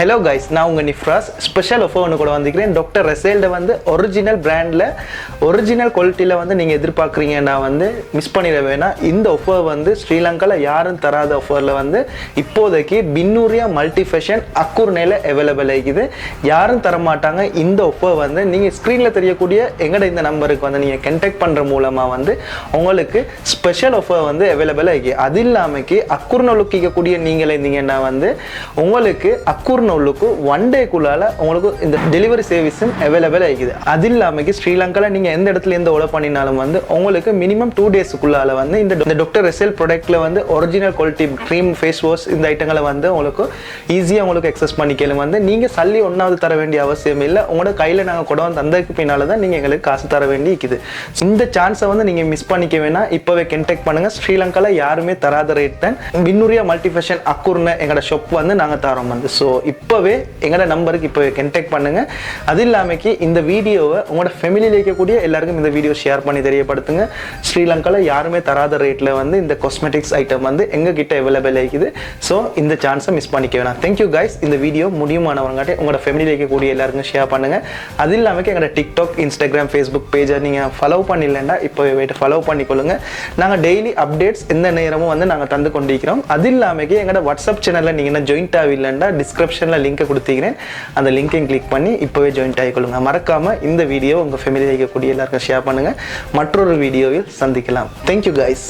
Hello guys, நான் உங்கள் Nifras. Special offer ஒன்று கூட வந்துக்கிறேன். டாக்டர் ரெசேல்ட வந்து ஒரிஜினல் பிராண்டில் ஒரிஜினல் குவாலிட்டியில் வந்து நீங்கள் எதிர்பார்க்குறீங்கன்னா வந்து மிஸ் பண்ணிட வேணாம். இந்த ஆஃபர் வந்து ஸ்ரீலங்காவில் யாரும் தராத ஆஃபரில் வந்து இப்போதைக்கு பின்னூரியா மல்டி ஃபேஷன் அக்கூர்னேல அவைலபிள் ஆகிக்குது. யாரும் தரமாட்டாங்க. இந்த ஆஃபர் வந்து நீங்கள் ஸ்க்ரீனில் தெரியக்கூடிய எங்கட இந்த நம்பருக்கு வந்து நீங்கள் கான்டாக்ட் பண்ணுற மூலமாக வந்து உங்களுக்கு ஸ்பெஷல் ஆஃபர் வந்து அவைலபிள் ஆகி, அது இல்லாமக்கு அக்கூர்னலுக்கு கேட்கக்கூடிய நீங்களே இருந்தீங்கன்னா வந்து உங்களுக்கு அக்கூர்னலுக்கு 1 டேக்குள்ளால உங்களுக்கு இந்த டெலிவரி சர்வீஸும் அவைலபிள் ஆகிக்குது. அது இல்லாமக்கு ஸ்ரீலங்காவில் நீங்கள் எந்த இடத்துல எந்த ஆர்டர் பண்ணினாலும் வந்து உங்களுக்கு மினிமம் 2 டேஸுக்குள்ளால வந்து இந்த டாக்டர் ரெசேல் ப்ராடக்ட்ல வந்து original quality cream, face wash இந்த ஐட்டங்களை வந்து உங்களுக்கு ஈஸியாக உங்களுக்கு எக்ஸஸ் பண்ணிக்கலாம். வந்து நீங்கள் சல்லி ஒன்றாவது தர வேண்டிய அவசியம் இல்லை. உங்களோட கையில் நாங்கள் கொண்டு வந்து தந்ததுக்கு பின்னால் தான் நீங்கள் எங்களுக்கு காசு தர வேண்டி இருக்குது. இந்த சான்ஸை வந்து நீங்கள் மிஸ் பண்ணிக்க வேணாம். இப்போவே கான்டாக்ட் பண்ணுங்கள். ஸ்ரீலங்காவில் யாருமே தராத ரேட் தான் பின்னூரியா மல்டி ஃபேஷன் அக்கூர்னு எங்களோட ஷாப் வந்து நாங்கள் தரோம் வந்து. ஸோ இப்போவே எங்களோட நம்பருக்கு இப்போவே கான்டாக்ட் பண்ணுங்கள். அது இல்லாமக்கி இந்த வீடியோவை உங்களோட ஃபேமிலியில் இருக்கக்கூடிய எல்லாருக்கும் இந்த வீடியோ ஷேர் பண்ணி தெரியப்படுத்துங்க. ஸ்ரீலங்காவில் யாருமே தராத ரேட்டில் வந்து இந்த காஸ்மெட்டிக்ஸ் ஐட்டம் வந்து எங்ககிட்ட அவைலபிள் ஆகிக்குது. ஸோ இந்த சான்ஸை மிஸ் பண்ணிக்க வேணாம். Thank you guys. இந்த வீடியோ முடியுமானவங்காட்டி உங்களோட ஃபேமிலியில் இருக்கக்கூடிய எல்லாருக்கும் ஷேர் பண்ணுங்கள். அது இல்லாமல் எங்களோட டிக்டாக், இன்ஸ்டாகிராம், ஃபேஸ்புக் பேஜை நீங்கள் ஃபாலோ பண்ணிடலன்னா இப்போ போய்ட்டு ஃபாலோ பண்ணிக்கொள்ளுங்க. நாங்கள் டெய்லி அப்டேட்ஸ் எந்த நேரமும் வந்து நாங்கள் தந்து கொண்டிருக்கிறோம். அது இல்லாமல் எங்களோட வாட்ஸ்அப் சேனலில் நீங்கள் என்ன ஜாயின்ட் ஆகலைன்னா டிஸ்கிரிப்ஷனில் லிங்கை கொடுத்துக்கிறேன். அந்த லிங்கையும் கிளிக் பண்ணி இப்போவே ஜாயின்ட் ஆகிக்கொள்ளுங்க. மறக்காமல் இந்த வீடியோ உங்கள் ஃபேமிலியில் இருக்கக்கூடிய எல்லாருக்கும் ஷேர் பண்ணுங்கள். மற்றொரு வீடியோவில் சந்திக்கலாம். Thank you guys.